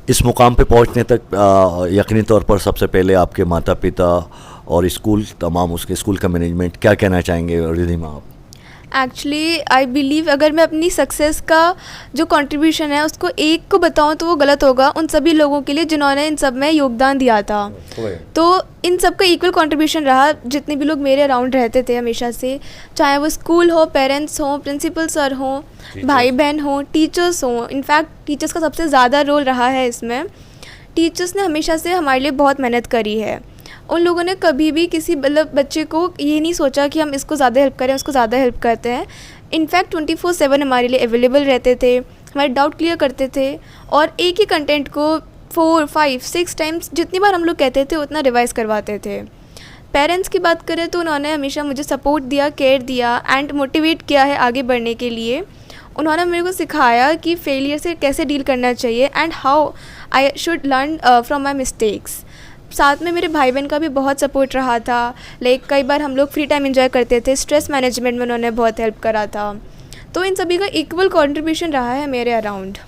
इस मुकाम पे पहुंचने तक यकीनी तौर पर सबसे पहले आपके माता पिता और स्कूल, तमाम उसके स्कूल का मैनेजमेंट, क्या कहना चाहेंगे रिधिमा आप? एक्चुअली आई बिलीव अगर मैं अपनी सक्सेस का जो कंट्रीब्यूशन है उसको एक को बताऊं तो वो गलत होगा उन सभी लोगों के लिए जिन्होंने इन सब में योगदान दिया था। तो इन सब का इक्वल कंट्रीब्यूशन रहा, जितने भी लोग मेरे अराउंड रहते थे हमेशा से, चाहे वो स्कूल हो, पेरेंट्स हों, प्रिंसिपल सर हों, भाई बहन हों, टीचर्स हों। इनफैक्ट टीचर्स का सबसे ज़्यादा रोल रहा है इसमें। टीचर्स ने हमेशा से हमारे लिए बहुत मेहनत करी है। उन लोगों ने कभी भी किसी मतलब बच्चे को ये नहीं सोचा कि हम इसको ज़्यादा हेल्प करें, उसको ज़्यादा हेल्प करते हैं। इनफैक्ट 24/7 हमारे लिए अवेलेबल रहते थे, हमारे डाउट क्लियर करते थे और एक ही कंटेंट को 4, 5, 6 टाइम्स जितनी बार हम लोग कहते थे उतना रिवाइज़ करवाते थे। पेरेंट्स की बात करें तो उन्होंने हमेशा मुझे सपोर्ट दिया, केयर दिया एंड मोटिवेट किया है आगे बढ़ने के लिए। उन्होंने मेरे को सिखाया कि फेलियर से कैसे डील करना चाहिए and how I should learn from my mistakes. साथ में मेरे भाई बहन का भी बहुत सपोर्ट रहा था। लाइक कई बार हम लोग फ्री टाइम एंजॉय करते थे, स्ट्रेस मैनेजमेंट में उन्होंने बहुत हेल्प करा था। तो इन सभी का इक्वल कंट्रीब्यूशन रहा है मेरे अराउंड।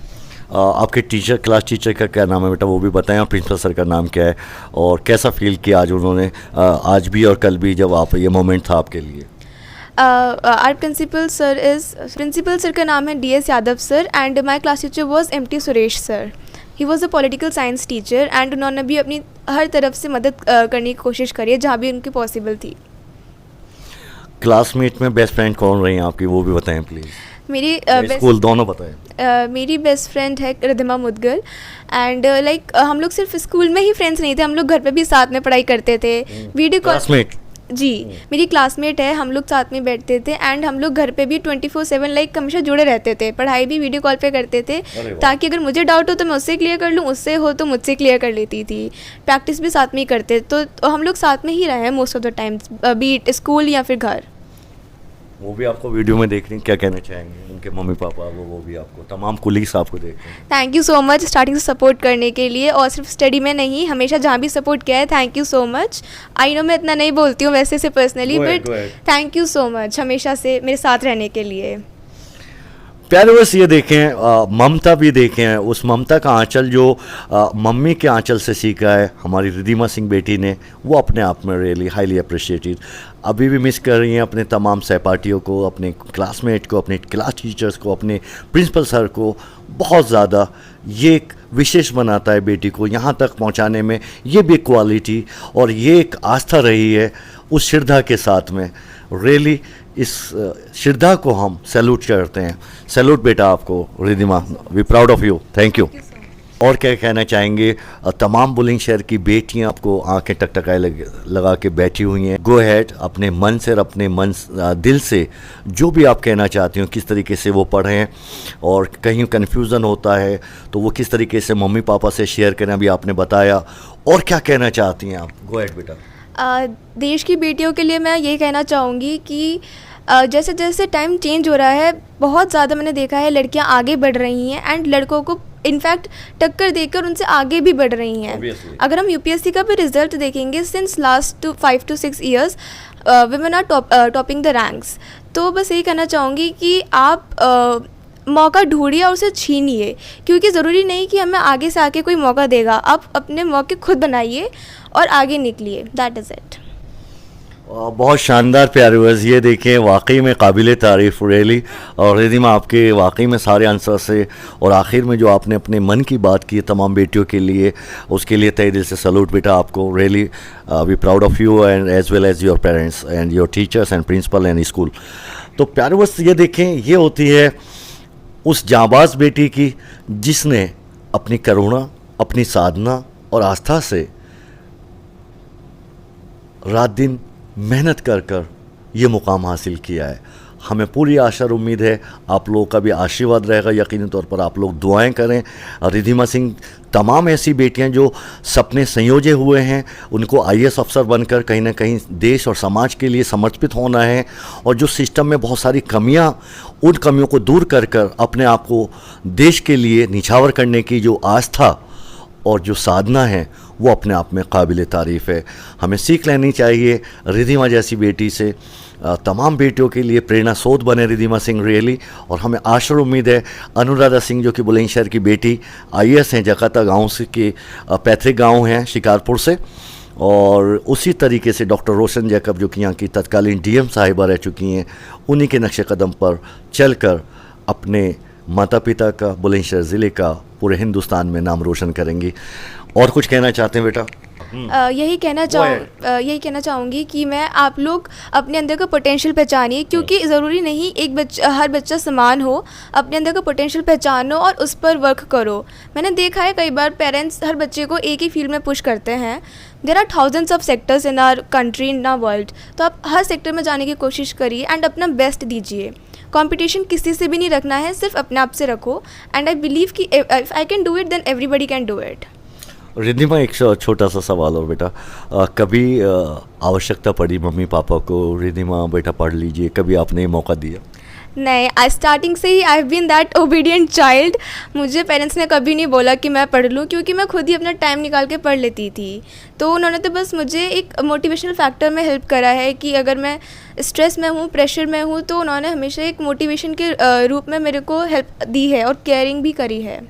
आपके टीचर, क्लास टीचर का क्या नाम है बेटा, वो भी बताएं, और प्रिंसिपल सर का नाम क्या है, और कैसा फील किया आज उन्होंने, आज भी और कल भी, जब आप ये मोमेंट था आपके लिए? आर प्रिंसिपल सर का नाम है DS Yadav sir and my class teacher was MT Suresh sir. He was a political science teacher and उन्होंने भी अपनी हर तरफ से मदद करने की कोशिश करी है जहाँ भी उनकी पॉसिबल थी। क्लासमेट में बेस्ट फ्रेंड कौन रही हैं आपकी, वो भी बताएं प्लीज़। मेरी स्कूल दोनों बताएं। मेरी बेस्ट फ्रेंड है रिधिमा मुदगल एंड लाइक हम लोग सिर्फ स्कूल में ही फ्रेंड्स नहीं थे, हम लोग घर पे भी साथ में पढ़ाई करते थे। Video classmate? जी, मेरी क्लासमेट है, हम लोग साथ में बैठते थे एंड हम लोग घर पे भी 24/7 लाइक हमेशा जुड़े रहते थे। पढ़ाई भी वीडियो कॉल पे करते थे ताकि अगर मुझे डाउट हो तो मैं उससे क्लियर कर लूँ, उससे हो तो मुझसे क्लियर कर लेती थी। प्रैक्टिस भी साथ में ही करते, तो हम लोग साथ में ही रहे हैं most of the times, be it school या फिर घर। वो भी आपको वीडियो में देख रही हैं, क्या कहना चाहेंगे उनके मम्मी पापा, वो भी आपको, तमाम कुलीग्स आपको देख रहे हैं? Thank you so much starting से सपोर्ट करने के लिए, और सिर्फ स्टडी में नहीं, हमेशा जहाँ भी सपोर्ट किया है। Thank you so much. I know मैं इतना नहीं बोलती हूँ वैसे से personally, but thank you so much हमेशा से मेरे साथ रहने के लिए। प्यारे बस ये देखें, ममता भी देखें, उस ममता का आंचल जो मम्मी के आंचल से सीखा है हमारी रिधिमा सिंह बेटी ने, वो अपने आप में रियली हाईली अप्रिशिएटेड। अभी भी मिस कर रही हैं अपने तमाम सहपाठियों को, अपने क्लासमेट को, अपने क्लास टीचर्स को, अपने प्रिंसिपल सर को बहुत ज़्यादा। ये एक विशेष बनाता है बेटी को यहाँ तक पहुँचाने में, ये भी क्वालिटी और ये एक आस्था रही है उस श्रद्धा के साथ में। रियली इस श्रद्धा को हम सैल्यूट करते हैं। सैल्यूट बेटा आपको Ridhima, we proud of you, thank you. और क्या कहना चाहेंगे, तमाम बुलंदशहर की बेटियां आपको आंखें टकटकाए लगा के बैठी हुई हैं। गो हैड, अपने मन से और अपने दिल से जो भी आप कहना चाहती हो, किस तरीके से वो पढ़ें, और कहीं कन्फ्यूज़न होता है तो वो किस तरीके से मम्मी पापा से शेयर करें, अभी आपने बताया। और क्या कहना चाहती हैं आप, गो हैड बेटा। देश की बेटियों के लिए मैं ये कहना चाहूँगी कि जैसे जैसे टाइम चेंज हो रहा है, बहुत ज़्यादा मैंने देखा है लड़कियां आगे बढ़ रही हैं एंड लड़कों को इनफैक्ट टक्कर देकर उनसे आगे भी बढ़ रही हैं। Obviously. अगर हम UPSC का भी रिजल्ट देखेंगे, since last 5 to 6 years women are topping the ranks. तो बस यही कहना चाहूँगी कि आप मौका ढूंढिए और उसे छीनिए, क्योंकि ज़रूरी नहीं कि हमें आगे से आके कोई मौका देगा। आप अपने मौके खुद बनाइए और आगे निकलिए, दैट इज़ इट। बहुत शानदार प्यारे व्यूअर्स, ये देखें, वाकई में काबिल तारीफ़ रियली। और रिधिमा आपके वाकई में सारे आंसर से, और आखिर में जो आपने अपने मन की बात की तमाम बेटियों के लिए, उसके लिए तहे दिल से सैल्यूट बेटा आपको। Really we proud of you and as well as your parents and your teachers and principal and school. तो प्यारे व्यूअर्स ये देखें, ये होती है उस जांबाज बेटी की जिसने अपनी करुणा, अपनी साधना और आस्था से रात दिन मेहनत कर कर ये मुकाम हासिल किया है। हमें पूरी आशा और उम्मीद है आप लोगों का भी आशीर्वाद रहेगा। यकीनी तौर पर आप लोग दुआएं करें। रिधिमा सिंह, तमाम ऐसी बेटियां जो सपने संयोजे हुए हैं, उनको IAS अफसर बनकर कहीं ना कहीं देश और समाज के लिए समर्पित होना है, और जो सिस्टम में बहुत सारी कमियां, उन कमियों को दूर कर कर अपने आप को देश के लिए निछावर करने की जो आस्था और जो साधना है, वो अपने आप में काबिल तारीफ़ है। हमें सीख लेनी चाहिए रिधिमा जैसी बेटी से, तमाम बेटियों के लिए प्रेरणा स्रोत बने रिद्धिमा सिंह रियली। और हमें आशा और उम्मीद है अनुराधा सिंह जो कि बुलंदशहर की बेटी IAS हैं, जकाता गांव से के पैतृक गांव हैं शिकारपुर से, और उसी तरीके से डॉक्टर रोशन जैकब जो कि यहाँ की तत्कालीन DM साहिबा रह चुकी हैं, उन्हीं के नक्शे कदम पर चलकर अपने माता पिता का, बुलंदशहर ज़िले का, पूरे हिंदुस्तान में नाम रोशन करेंगी। और कुछ कहना चाहते हैं बेटा? यही कहना चाहूँगी कि मैं आप लोग अपने अंदर का पोटेंशियल पहचानिए, क्योंकि ज़रूरी नहीं हर बच्चा समान हो। अपने अंदर का पोटेंशियल पहचानो और उस पर वर्क करो। मैंने देखा है कई बार पेरेंट्स हर बच्चे को एक ही फील्ड में पुश करते हैं। There are thousands of sectors in our country, in our world. तो आप हर सेक्टर में जाने की कोशिश करिए एंड अपना बेस्ट दीजिए। कंपटीशन किसी से भी नहीं रखना है, सिर्फ अपने आप से रखो। एंड आई बिलीव कि if I can do it then everybody can do it. Riddhima, एक छोटा सा सवाल और बेटा, कभी आवश्यकता पड़ी मम्मी पापा को, रिद्धिमा बेटा पढ़ लीजिए, कभी आपने ये मौका दिया? नहीं, स्टार्टिंग से ही I have been that obedient child. मुझे पेरेंट्स ने कभी नहीं बोला कि मैं पढ़ लूँ, क्योंकि मैं खुद ही अपना टाइम निकाल के पढ़ लेती थी। तो उन्होंने तो बस मुझे एक मोटिवेशनल फैक्टर में हेल्प करा है कि अगर मैं स्ट्रेस में हूँ, प्रेशर में हूँ, तो उन्होंने हमेशा एक मोटिवेशन के रूप में मेरे को हेल्प दी है और केयरिंग भी करी है।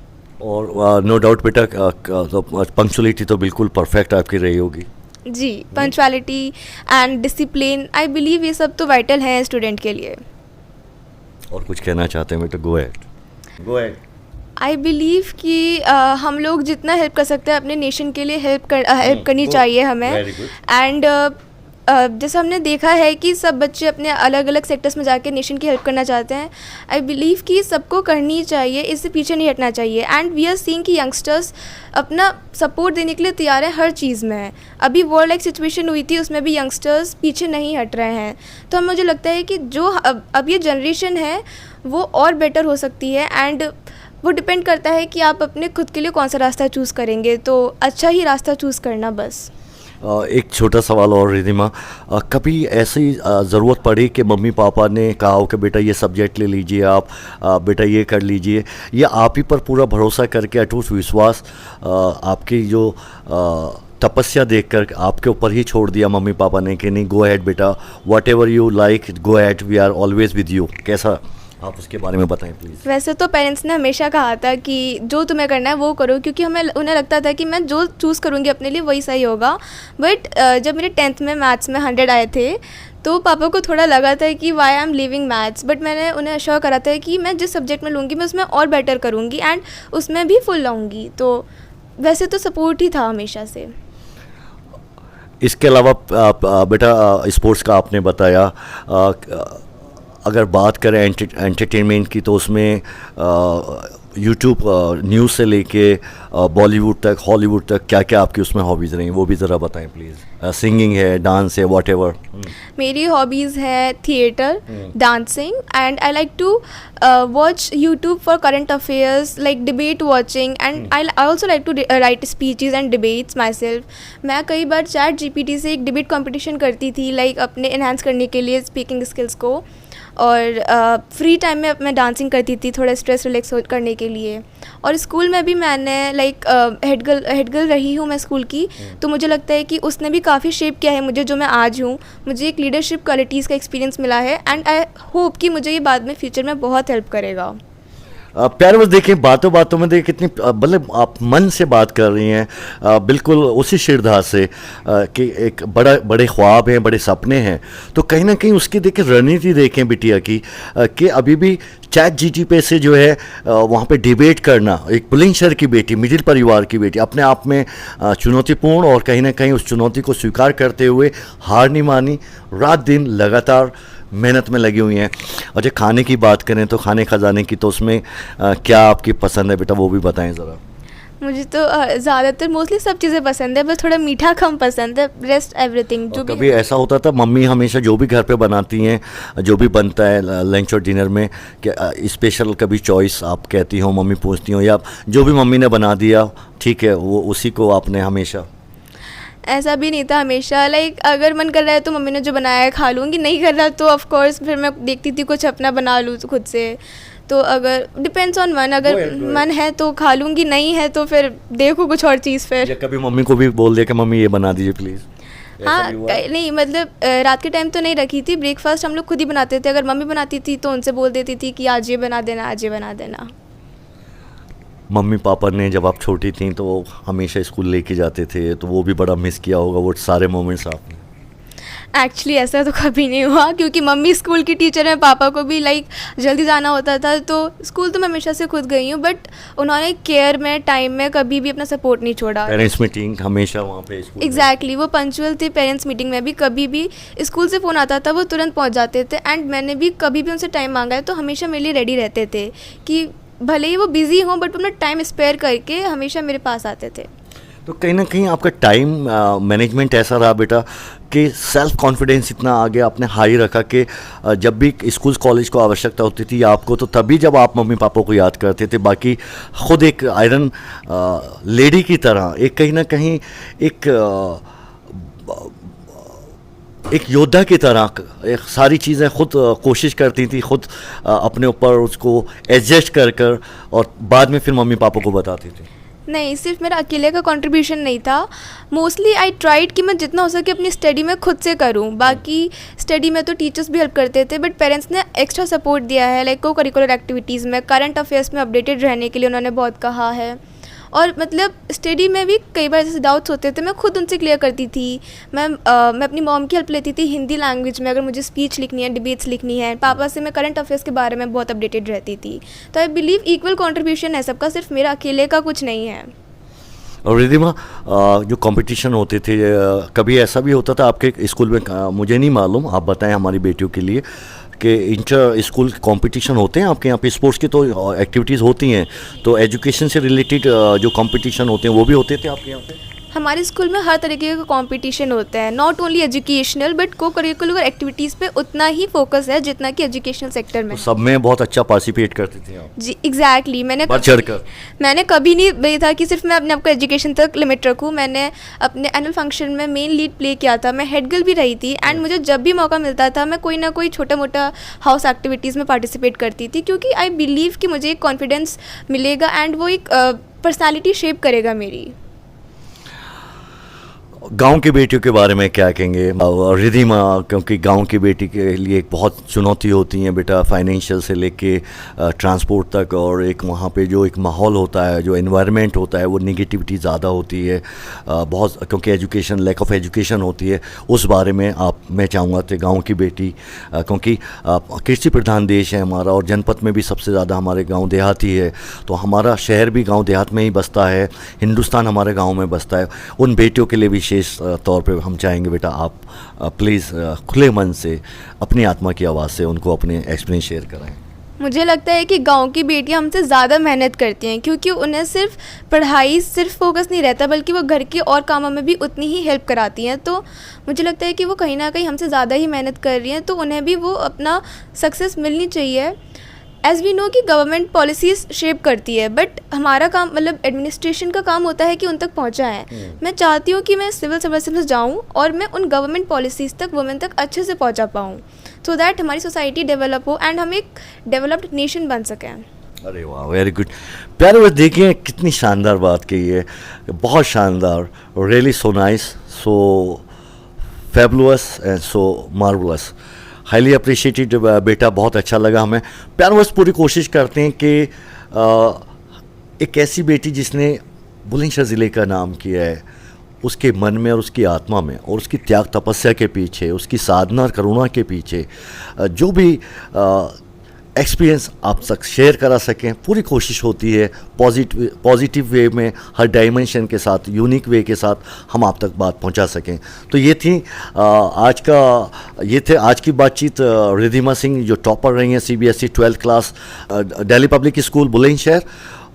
और नो डाउट बेटा, पंक्चुअलिटी तो बिल्कुल परफेक्ट आपकी रही होगी। जी, punctuality and discipline, I believe ये सब तो वाइटल हैं स्टूडेंट के लिए। और कुछ कहना चाहते हैं बेटा? Go ahead. आई बिलीव कि हम लोग जितना हेल्प कर सकते हैं अपने नेशन के लिए हेल्प करनी चाहिए हमें। एंड जैसे हमने देखा है कि सब बच्चे अपने अलग अलग सेक्टर्स में जाके नेशन की हेल्प करना चाहते हैं। आई बिलीव कि सबको करनी चाहिए, इससे पीछे नहीं हटना चाहिए। एंड वी आर सीइंग कि यंगस्टर्स अपना सपोर्ट देने के लिए तैयार है हर चीज़ में। अभी वॉर लाइक सिचुएशन हुई थी, उसमें भी यंगस्टर्स पीछे नहीं हट रहे हैं। तो मुझे लगता है कि जो अब ये जनरेशन है वो और बेटर हो सकती है। एंड वो डिपेंड करता है कि आप अपने खुद के लिए कौन सा रास्ता चूज़ करेंगे, तो अच्छा ही रास्ता चूज़ करना बस। एक छोटा सवाल और रिद्धिमा, कभी ऐसी ज़रूरत पड़ी कि मम्मी पापा ने कहा हो कि बेटा ये सब्जेक्ट ले लीजिए आप, बेटा ये कर लीजिए, या आप ही पर पूरा भरोसा करके अटूट विश्वास आपकी जो तपस्या देखकर आपके ऊपर ही छोड़ दिया मम्मी पापा ने कि नहीं, गो अहेड बेटा, whatever you like, go ahead, we are always with you? कैसा, आप उसके बारे में बताएं प्लीज़। वैसे तो पेरेंट्स ने हमेशा कहा था कि जो तुम्हें करना है वो करो, क्योंकि उन्हें लगता था कि मैं जो चूज़ करूँगी अपने लिए वही सही होगा। बट जब मेरे 10th में मैथ्स में 100 आए थे, तो पापा को थोड़ा लगा था कि why I am leaving maths. But मैंने उन्हें अश्योर करा था कि मैं जिस सब्जेक्ट में लूँगी मैं उसमें और बेटर करूँगी एंड उसमें भी फुल लाऊँगी। तो वैसे तो सपोर्ट ही था हमेशा से। इसके अलावा बेटा स्पोर्ट्स का आपने बताया, अगर बात करें एंटरटेनमेंट की, तो उसमें यूट्यूब न्यूज़ से लेके बॉलीवुड तक, हॉलीवुड तक, क्या क्या आपकी उसमें हॉबीज़ रही, वो भी ज़रा बताएं प्लीज़। सिंगिंग है, डांस है, वॉट एवर। मेरी हॉबीज़ है theatre, dancing, and I like to watch YouTube for current affairs like debate watching, and I also like to write speeches and debates myself. मैं कई बार ChatGPT से एक debate competition करती थी, like अपने enhance करने के लिए स्पीकिंग स्किल्स को। और फ्री टाइम में मैं डांसिंग करती थी थोड़ा स्ट्रेस रिलैक्स करने के लिए। और स्कूल में भी मैंने लाइक हेड गर्ल रही हूँ मैं स्कूल की। तो मुझे लगता है कि उसने भी काफ़ी शेप किया है मुझे, जो मैं आज हूँ। मुझे एक लीडरशिप क्वालिटीज़ का एक्सपीरियंस मिला है एंड आई होप कि मुझे ये बाद में फ्यूचर में बहुत हेल्प करेगा। प्यारे बस देखिए, बातों बातों में देखिए कितनी मतलब आप मन से बात कर रही हैं, बिल्कुल उसी शिरधार से कि एक बड़े ख्वाब हैं, बड़े सपने हैं। तो कहीं ना कहीं उसकी देखिए रणनीति देखें बिटिया की, कि अभी भी ChatGPT से जो है वहाँ पे डिबेट करना, एक बुलंदशहर की बेटी, मिडिल परिवार की बेटी, अपने आप में चुनौतीपूर्ण, और कहीं ना कहीं उस चुनौती को स्वीकार करते हुए हार नहीं मानी, रात दिन लगातार मेहनत में लगी हुई हैं। और जब खाने की बात करें तो खाने खजाने की, तो उसमें क्या आपकी पसंद है बेटा, वो भी बताएं ज़रा। मुझे तो ज़्यादातर मोस्टली सब चीज़ें पसंद है, बस थोड़ा मीठा कम पसंद है, रेस्ट एवरीथिंग। जो कभी ऐसा होता था मम्मी हमेशा जो भी घर पे बनाती हैं, जो भी बनता है लंच और डिनर में, कि स्पेशल कभी चॉइस आप कहती हो, मम्मी पूछती हो, या जो भी मम्मी ने बना दिया ठीक है वो उसी को आपने हमेशा? ऐसा भी नहीं था हमेशा, लाइक अगर मन कर रहा है तो मम्मी ने जो बनाया है खा लूँगी, नहीं कर रहा तो ऑफ कोर्स फिर मैं देखती थी कुछ अपना बना लूँ खुद से। तो अगर डिपेंड्स ऑन मन, अगर मन है तो खा लूँगी, नहीं है तो फिर देखो कुछ और चीज़। फिर कभी मम्मी को भी बोल दिया कि मम्मी ये बना दीजिए प्लीज़? हाँ नहीं मतलब रात के टाइम तो नहीं रखी थी, ब्रेकफास्ट हम लोग खुद ही बनाते थे। अगर मम्मी बनाती थी तो उनसे बोल देती थी कि आज ये बना देना, आज ये बना देना। मम्मी पापा ने जब आप छोटी थी तो वो हमेशा स्कूल लेके जाते थे, तो वो भी बड़ा मिस किया होगा वो सारे मोमेंट्स आपने? एक्चुअली ऐसा तो कभी नहीं हुआ, क्योंकि मम्मी स्कूल की टीचर है, पापा को भी लाइक जल्दी जाना होता था, तो स्कूल तो मैं हमेशा से खुद गई हूँ, बट उन्होंने केयर में, टाइम में कभी भी अपना सपोर्ट नहीं छोड़ा। पेरेंट्स मीटिंग हमेशा वहाँ पे स्कूल? एग्जैक्टली वो पंचुअल थे। पेरेंट्स मीटिंग में भी कभी भी स्कूल से फ़ोन आता था वो तुरंत पहुँच जाते थे, एंड मैंने भी कभी भी उनसे टाइम मांगा है तो हमेशा मेरे लिए रेडी रहते थे कि भले ही वो बिज़ी हों बट अपना टाइम स्पेयर करके हमेशा मेरे पास आते थे। तो कहीं ना कहीं आपका टाइम मैनेजमेंट ऐसा रहा बेटा कि सेल्फ कॉन्फिडेंस इतना आगे आपने हाई रखा कि जब भी स्कूल कॉलेज को आवश्यकता होती थी आपको, तो तभी जब आप मम्मी पापा को याद करते थे, बाकी खुद एक आयरन लेडी की तरह एक कहीं ना कहीं एक योद्धा की तरह एक सारी चीज़ें खुद कोशिश करती थी, खुद अपने ऊपर उसको एडजस्ट कर और बाद में फिर मम्मी पापा को बताती थी। नहीं, सिर्फ मेरा अकेले का कंट्रीब्यूशन नहीं था, मोस्टली आई ट्राइड कि मैं जितना हो सके अपनी स्टडी में खुद से करूं। बाकी स्टडी में तो टीचर्स भी हेल्प करते थे, बट पेरेंट्स ने एक्स्ट्रा सपोर्ट दिया है, लाइक को करिकुलर एक्टिविटीज़ में, करंट अफेयर्स में अपडेटेड रहने के लिए उन्होंने बहुत कहा है। और मतलब स्टडी में भी कई बार जैसे डाउट्स होते थे मैं खुद उनसे क्लियर करती थी। मैं अपनी मॉम की हेल्प लेती थी हिंदी लैंग्वेज में, अगर मुझे स्पीच लिखनी है, डिबेट्स लिखनी है। पापा से मैं करंट अफेयर्स के बारे में बहुत अपडेटेड रहती थी। तो आई बिलीव इक्वल कंट्रीब्यूशन है सबका, सिर्फ मेरा अकेले का कुछ नहीं है। और रिद्धिमा, जो कंपटीशन होते थे, कभी ऐसा भी होता था आपके स्कूल में? मुझे नहीं मालूम, आप बताएं हमारी बेटियों के लिए कि इंटर स्कूल कंपटीशन होते हैं आपके यहाँ पे? स्पोर्ट्स की तो एक्टिविटीज़ होती हैं, तो एजुकेशन से रिलेटेड जो कंपटीशन होते हैं वो भी होते थे आपके यहाँ पे? हमारे स्कूल में हर तरीके का कंपटीशन होता है, नॉट ओनली एजुकेशनल बट को करिकुलर एक्टिविटीज़ पे उतना ही फोकस है जितना कि एजुकेशनल सेक्टर में। तो सब में बहुत अच्छा पार्टिसिपेट करते थे आप? जी एग्जैक्टली। मैंने कभी नहीं ये था कि सिर्फ मैं अपने आप को एजुकेशन तक लिमिट रखूँ। मैंने अपने एनुअल फंक्शन में मेन लीड प्ले किया था, मैं हेड गर्ल भी रही थी, एंड मुझे जब भी मौका मिलता था मैं कोई ना कोई छोटा मोटा हाउस एक्टिविटीज़ में पार्टिसिपेट करती थी, क्योंकि आई बिलीव कि मुझे एक कॉन्फिडेंस मिलेगा एंड वो एक पर्सनैलिटी शेप करेगा मेरी। गांव की बेटियों के बारे में क्या कहेंगे रिद्धिमा? क्योंकि गांव की बेटी के लिए एक बहुत चुनौती होती है बेटा, फाइनेंशियल से लेके ट्रांसपोर्ट तक, और एक वहाँ पे जो एक माहौल होता है, जो एनवायरनमेंट होता है, वो निगेटिविटी ज़्यादा होती है बहुत, क्योंकि एजुकेशन, लैक ऑफ एजुकेशन होती है। उस बारे में मैं चाहूँगा कि गाँव की बेटी, क्योंकि कृषि प्रधान देश है हमारा और जनपद में भी सबसे ज़्यादा हमारे गाँव देहाती है, तो हमारा शहर भी गाँव देहात में ही बसता है, हिंदुस्तान हमारे गाँव में बसता है। उन बेटियों के लिए विशेष तौर पे हम चाहेंगे बेटा आप प्लीज़ खुले मन से अपनी आत्मा की आवाज़ से उनको अपने एक्सपीरियंस शेयर कराएं। मुझे लगता है कि गांव की बेटियां हमसे ज़्यादा मेहनत करती हैं, क्योंकि उन्हें सिर्फ पढ़ाई सिर्फ फोकस नहीं रहता, बल्कि वो घर के और कामों में भी उतनी ही हेल्प कराती हैं। तो मुझे लगता है कि वो कहीं ना कहीं हमसे ज़्यादा ही मेहनत कर रही हैं, तो उन्हें भी वो अपना सक्सेस मिलनी चाहिए। एज़ वी नो कि गवर्नमेंट पॉलिसीज़ शेप करती है, बट हमारा काम मतलब एडमिनिस्ट्रेशन का काम होता है कि उन तक पहुंचाएं। मैं चाहती हूँ कि मैं सिविल सर्विस में जाऊँ और मैं उन गवर्नमेंट पॉलिसीज़ तक वुमेन तक अच्छे से पहुंचा पाऊँ, सो दैट हमारी सोसाइटी डेवलप हो एंड हम एक डेवलप्ड नेशन बन सकें। अरे वाह, वेरी गुड। प्यारे बस देखिए कितनी शानदार बात कही है, बहुत शानदार, really so nice, so fabulous and so marvellous, highly appreciated बेटा, बहुत अच्छा लगा हमें। प्यार बस पूरी कोशिश करते हैं कि एक ऐसी बेटी जिसने बुलंदशहर ज़िले का नाम किया है, उसके मन में और उसकी आत्मा में और उसकी त्याग तपस्या के पीछे, उसकी साधना और करुणा के पीछे जो भी एक्सपीरियंस आप तक शेयर करा सकें, पूरी कोशिश होती है पॉजिटिव वे में, हर डायमेंशन के साथ, यूनिक वे के साथ हम आप तक बात पहुंचा सकें। तो ये थे आज की बातचीत रिद्धिमा सिंह, जो टॉपर रही हैं CBSE 12th class Delhi public school Bulandshahr,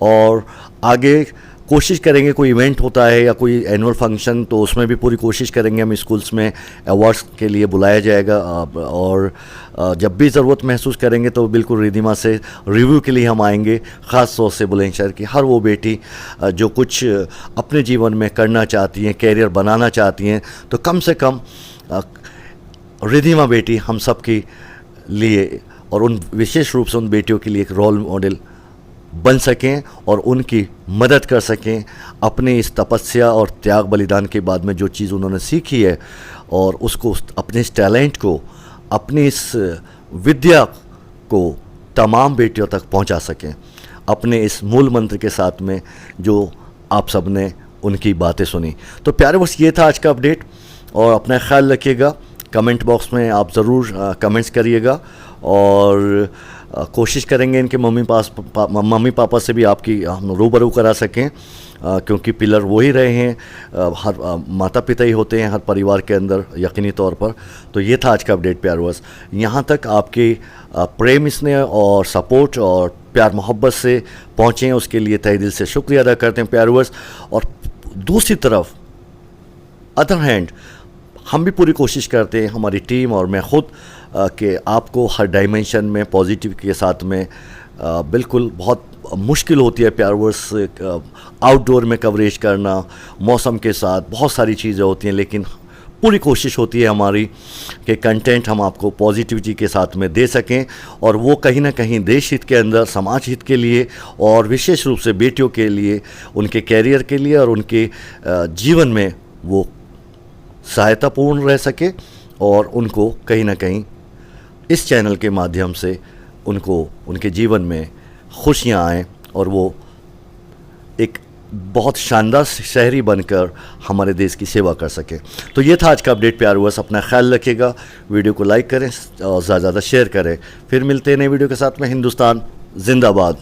और आगे कोशिश करेंगे कोई इवेंट होता है या कोई एनुअल फंक्शन, तो उसमें भी पूरी कोशिश करेंगे हम स्कूल्स में अवार्ड्स के लिए बुलाया जाएगा, और जब भी ज़रूरत महसूस करेंगे तो बिल्कुल रिद्धिमा से रिव्यू के लिए हम आएंगे, ख़ास तौर से बुलंदशहर की हर वो बेटी जो कुछ अपने जीवन में करना चाहती हैं, कैरियर बनाना चाहती हैं, तो कम से कम रिद्धिमा बेटी हम सब के लिए और उन विशेष रूप से उन बेटियों के लिए एक रोल मॉडल बन सकें और उनकी मदद कर सकें अपने इस तपस्या और त्याग बलिदान के बाद में जो चीज़ उन्होंने सीखी है, और उसको अपने इस टैलेंट को, अपनी इस विद्या को तमाम बेटियों तक पहुंचा सकें अपने इस मूल मंत्र के साथ में जो आप सब ने उनकी बातें सुनी। तो प्यारे बस ये था आज का अपडेट, और अपना ख्याल रखिएगा। कमेंट बॉक्स में आप ज़रूर कमेंट्स करिएगा, और कोशिश करेंगे इनके मम्मी पापा से भी आपकी हम रूबरू करा सकें, क्योंकि पिलर वही रहे हैं, हर माता पिता ही होते हैं हर परिवार के अंदर यकीनी तौर पर। तो ये था आज का अपडेट प्यारवर्स। यहाँ तक आपके प्रेम, स्नेह और सपोर्ट और प्यार मोहब्बत से पहुँचे हैं, उसके लिए तहे दिल से शुक्रिया अदा करते हैं प्यारवर्स। और दूसरी तरफ अदर हैंड हम भी पूरी कोशिश करते हैं, हमारी टीम और मैं ख़ुद, कि आपको हर डायमेंशन में पॉजिटिव के साथ में बिल्कुल बहुत मुश्किल होती है प्यारवर्स आउटडोर में कवरेज करना, मौसम के साथ बहुत सारी चीज़ें होती हैं, लेकिन पूरी कोशिश होती है हमारी कि कंटेंट हम आपको पॉजिटिविटी के साथ में दे सकें, और वो कहीं ना कहीं देश हित के अंदर, समाज हित के लिए, और विशेष रूप से बेटियों के लिए, उनके कैरियर के लिए और उनके जीवन में वो सहायतापूर्ण रह सके, और उनको कहीं ना कहीं इस चैनल के माध्यम से उनको उनके जीवन में खुशियाँ आएँ, और वो एक बहुत शानदार शहरी बनकर हमारे देश की सेवा कर सके। तो ये था आज का अपडेट प्यारवर्स। अपना ख्याल रखिएगा, वीडियो को लाइक करें और ज़्यादा से ज़्यादा शेयर करें। फिर मिलते हैं नए वीडियो के साथ में। हिंदुस्तान जिंदाबाद।